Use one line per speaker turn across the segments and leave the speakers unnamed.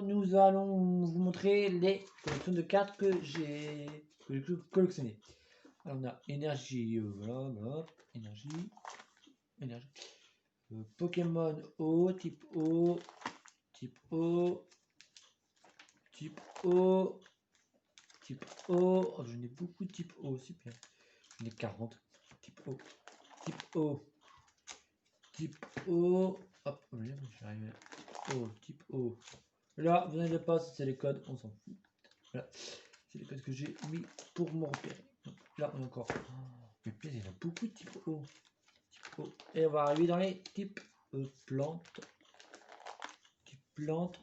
nous allons vous montrer les collections de cartes que j'ai collectionnées. Alors, on a énergie, voilà, énergie. Pokémon O, type O, type O, type O, type O. Oh, j'en ai beaucoup de type O, super. J'en ai 40. Type O, type O, type O. Hop, j'arrive. O, type O. Là, vous n'avez pas, c'est les codes, on s'en fout. Voilà, c'est les codes que j'ai mis pour me repérer. Donc, là, on a encore. Mais putain, il y en a beaucoup de type O. Type O. Et on va arriver dans les types plantes. Type plantes.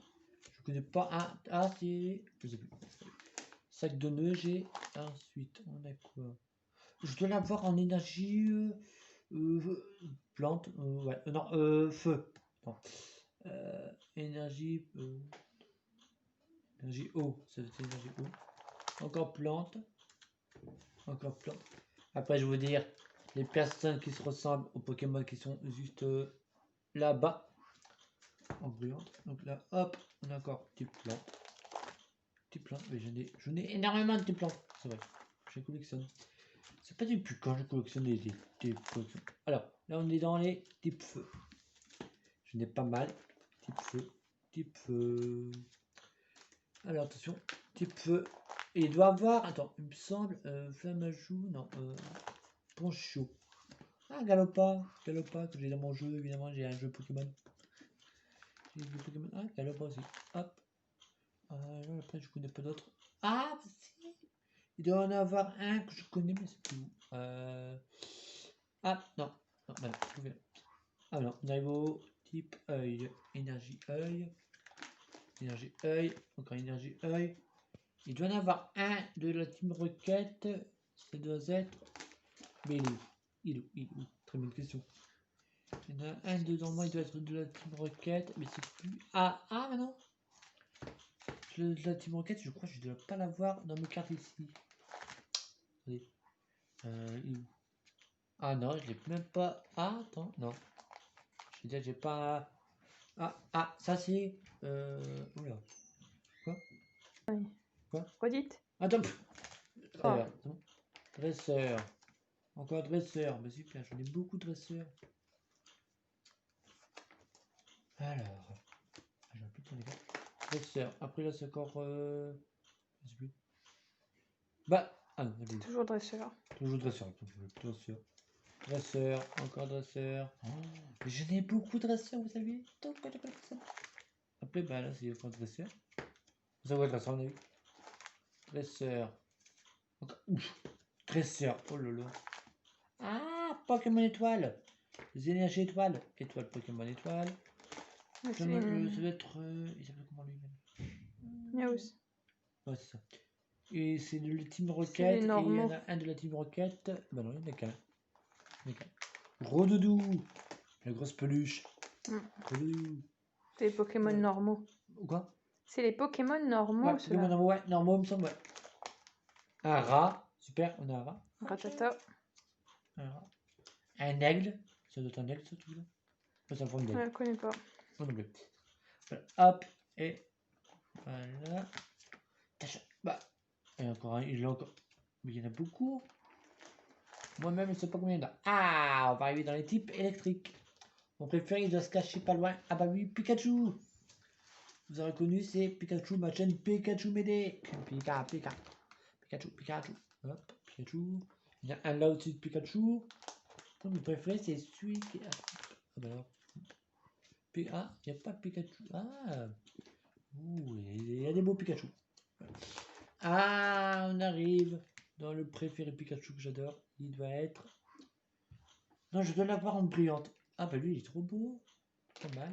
Je connais pas. Ah, c'est. Je sais plus. Sac de nœuds, j'ai. Ensuite, on a quoi? Je dois l'avoir en énergie. Plante. Ouais. Non, feu. Non. Énergie. Énergie eau. C'est énergie eau. Encore plante. Encore plante. Après, je vais vous dire les personnes qui se ressemblent aux Pokémon qui sont juste là-bas. En brillante. Donc là, hop, on a encore type plante. Type plante. Mais j'en ai énormément de type plante. C'est vrai. Je les collectionne. C'est pas depuis quand je collectionne des collections. Alors, là, on est dans les types feu. J'en ai pas mal. Type feu. Type feu. Alors, attention. Type feu. Et il doit avoir. Attends, il me semble. Flamajou. Non. Poncho. Ah, Galopa. Galopa, que j'ai dans mon jeu, évidemment. J'ai un jeu Pokémon. J'ai des Pokémon. Ah, Galopa aussi. Hop. Là, après, je connais pas d'autres. Ah, si. Il doit en avoir un que je connais, mais c'est plus. Ah, non. Non, bah non. Ah, non. On arrive au type œil. Énergie œil. Énergie œil. Encore énergie œil. Il doit en avoir un de la team requête. Ça doit être. Mais il est où? Très bonne question. Il y en a un dedans moi, il doit être de la team requête. Mais c'est plus. Ah, mais non. De la team requête, je crois que je ne dois pas l'avoir dans mes cartes ici. Allez. Il est où? Ah non, je l'ai même pas. Ah, attends, non. Je veux dire, j'ai pas. Ça c'est. Oula. Quoi?
Oui.
Quoi?
Redites.
Attends.
Ah.
Dresseur. Encore dresseur. Bah super, j'en ai beaucoup de dresseurs. Alors. J'ai plus de dresseur. Après là, c'est encore. Je sais plus. Bah. Ah non,
Toujours dresseur.
toujours dresseur. Dresseur. Dresseur. Encore dresseur. Oh, mais j'en ai beaucoup de dresseurs, vous savez. Après, bah là, c'est encore dresseur. Ça va être dresseur, on a vu. Dresseur. Ouf. Dresseur. Oh là là. Ah, Pokémon étoile. Les énergies étoiles. Étoile, Pokémon étoile. Ça doit être. Il s'appelle comment lui?
News.
Ouais, c'est ça. Et c'est de la Team
C'est
Rocket.
les
Et il y en
normaux.
a un de la Team Rocket. Bah non, il y en a qu'un. Rodoudou. La grosse peluche. Rodoudou.
C'est les Pokémon normaux.
Ou quoi?
C'est les Pokémon normaux,
Ouais, Pokémon
ceux-là.
normaux, ouais. Normaux, il me semble, ouais. Un rat. Super, on a un rat.
Ratata.
Un rat. Un aigle. Ça doit être un aigle, ça, tout là. Ça, c'est un forme
Je
d'aigle.
ne connais pas.
Non, non plus. Voilà. Hop. Et voilà. Bah. Et encore un. Il y en a encore. Mais il y en a beaucoup. Moi-même, je ne sais pas combien il y en a. Ah, on va arriver dans les types électriques. Mon préféré, il doit se cacher pas loin. Ah bah oui, Pikachu. Vous avez reconnu, c'est Pikachu, ma chaîne Pikachu m'aider. Pikachu. Hop, Pikachu. Il y a un là au-dessus de Pikachu. Mon préféré, c'est celui qui. Ah bah alors. Ah, il n'y a pas de Pikachu. Ah. Ouh, il y a des beaux Pikachu. Ah, on arrive dans le préféré Pikachu que j'adore. Il doit être. Non, je dois l'avoir en brillante. Ah bah lui, il est trop beau. Pas mal.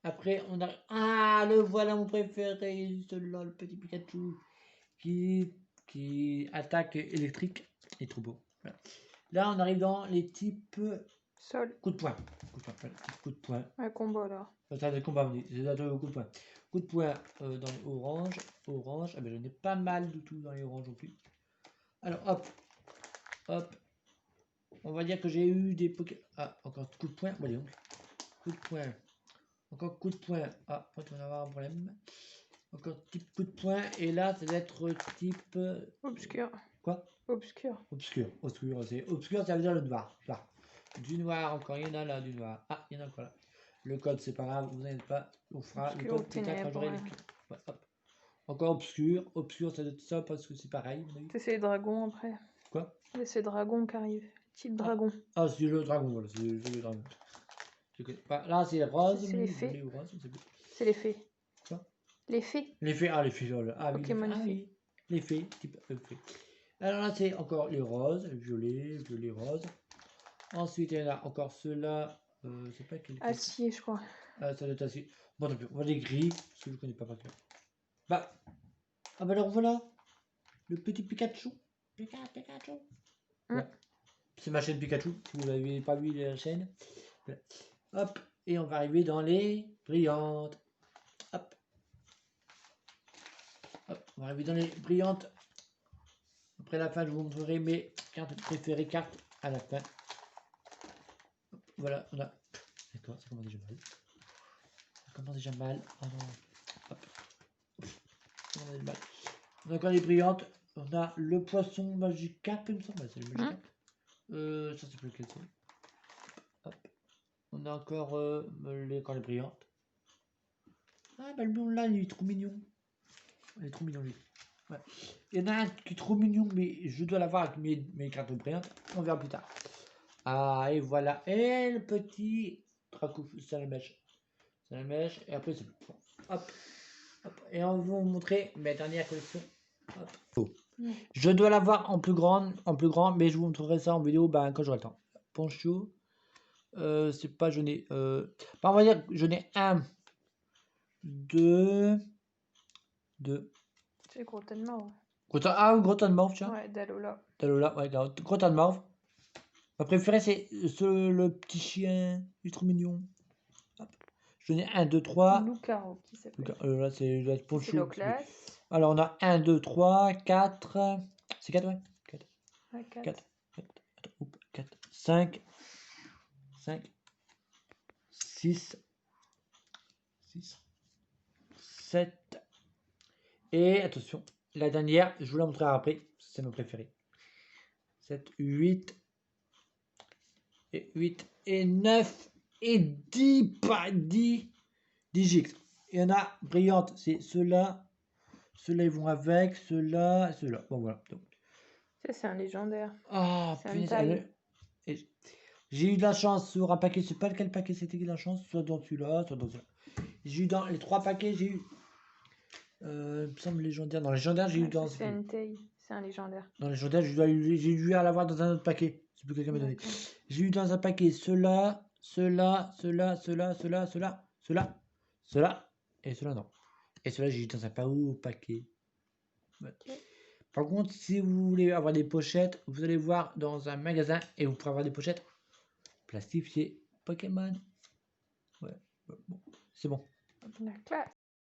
Après, on a. Ah, le voilà mon préféré, celui-là, le petit Pikachu, qui attaque électrique. Il est trop beau. Voilà. Là, on arrive dans les types
Sol.
coup de poing. Voilà, type coup de poing.
Un combat, là.
Ça, c'est combat, c'est coup de poing. Coup de poing dans les oranges. Orange. Ah ben, j'en ai pas mal du tout dans les oranges non plus. Alors, hop. On va dire que j'ai eu des Pokémon. Ah, encore coup de poing. Bon, allez, donc. Coup de poing. Encore coup de poing. Ah, on va avoir un problème. Encore type coup de poing. Et là, ça va être type.
Obscur.
Quoi?
Obscur.
Obscur. Obscur, c'est obscur, ça veut dire le noir. Là. Du noir, encore, il y en a là, du noir. Ah, il y en a encore là. Le code, c'est pas grave, vous n'êtes pas. On fera
Obscur
le
ou
code plus tard quand
ténèbres,
j'aurai
ouais.
les clés. Ouais, hop. Encore obscur. Obscur, ça doit être ça parce que c'est pareil. Vous avez vu.
C'est les dragons après.
Quoi?
Et c'est dragons qui arrivent. Type dragon.
Ah, c'est le dragon, voilà, c'est le dragon. Là, c'est rose,
C'est les fées.
violet ou rose, je sais plus.
C'est les fées.
Quoi?
Les fées.
Les fées, les fées, voilà. Ah oui,
Pokémon
ah,
fées.
oui, les fées, type fées. Alors là, c'est encore les roses, violet, violet, rose. Ensuite, il y en a encore ceux-là, c'est pas quel.
Acier, je crois.
Ça doit être assez. Bon, tant pis, on va les gris, parce que je connais pas par cœur. Bah, ah bah alors voilà, le petit Pikachu. Pikachu. Ouais. C'est ma chaîne Pikachu, si vous n'avez pas vu la chaîne. Voilà. Hop, et on va arriver dans les brillantes. Hop. Hop, on va arriver dans les brillantes. Après la fin, je vous montrerai mes cartes préférées, cartes à la fin. Hop, voilà, on a. D'accord, ça commence déjà mal. Ça commence déjà mal. Oh non. Hop. Ça commence déjà mal. On a encore les brillantes. On a le poisson Magikarp, il me semble. C'est le Magikarp. Ça, c'est plus lequel c'est. Hop. On a encore les brillantes. Ah, bah le blond là, il est trop mignon. Il est trop mignon, lui. Ouais. Il y en a un qui est trop mignon, mais je dois l'avoir avec mes cartes brillantes. On verra plus tard. Ah, et voilà. Et le petit Dracouf, Salamèche. Salamèche. Et après, c'est bon. Hop. Hop. Et on va vous montrer mes dernières collections. Hop. Oh. Je dois l'avoir en plus grand, mais je vous montrerai ça en vidéo quand j'aurai le temps. Poncho. C'est pas, je n'ai. On va dire que je n'ai 1, 2.
C'est Grottenmorve.
Grottenmorve, tiens.
Ouais, Dalola.
Dalola, ouais, Grottenmorve. Ma préférée, c'est le petit chien. Il est trop mignon. Hop. Je n'ai 1, 2, 3.
Lucario qui s'appelle.
Là, c'est Poncho.
C'est Loclas.
Alors, on a 1, 2, 3, 4. C'est 4, ouais. 4.
Ouais, 4.
4. 4. 5. 5. 6. 6. 7. Et attention, la dernière, je vous la montrerai après. C'est ma préférée. 7, 8. Et 8 et 9 et 10. Pas 10. 10 gigs. Il y en a brillantes. C'est ceux-là. Ceux-là, ils vont avec. Ceux-là. Ceux-là. Bon, voilà.
Ça, c'est un légendaire.
Ah,
c'est un taille.
J'ai eu de la chance sur un paquet. Je sais pas lequel paquet c'était de la chance. Soit dans celui-là, soit dans celui-là. J'ai eu dans les 3 paquets. J'ai eu. Il me semble légendaire. Dans légendaire, j'ai eu dans.
C'est un taille. C'est un légendaire.
Dans légendaire, j'ai dû l'avoir dans un autre paquet. C'est plus quelqu'un m'a donné. J'ai eu dans un paquet ceux-là, ceux-là, ceux-là, ceux-là, ceux-là, ceux-là, ceux-là, ceux-là, et ceux-là non. Et ceux-là, j'ai eu dans un paquet. Ouais. Par contre, si vous voulez avoir des pochettes, vous allez voir dans un magasin et vous pourrez avoir des pochettes plastifiées Pokémon. Ouais, bon, c'est bon.
La classe.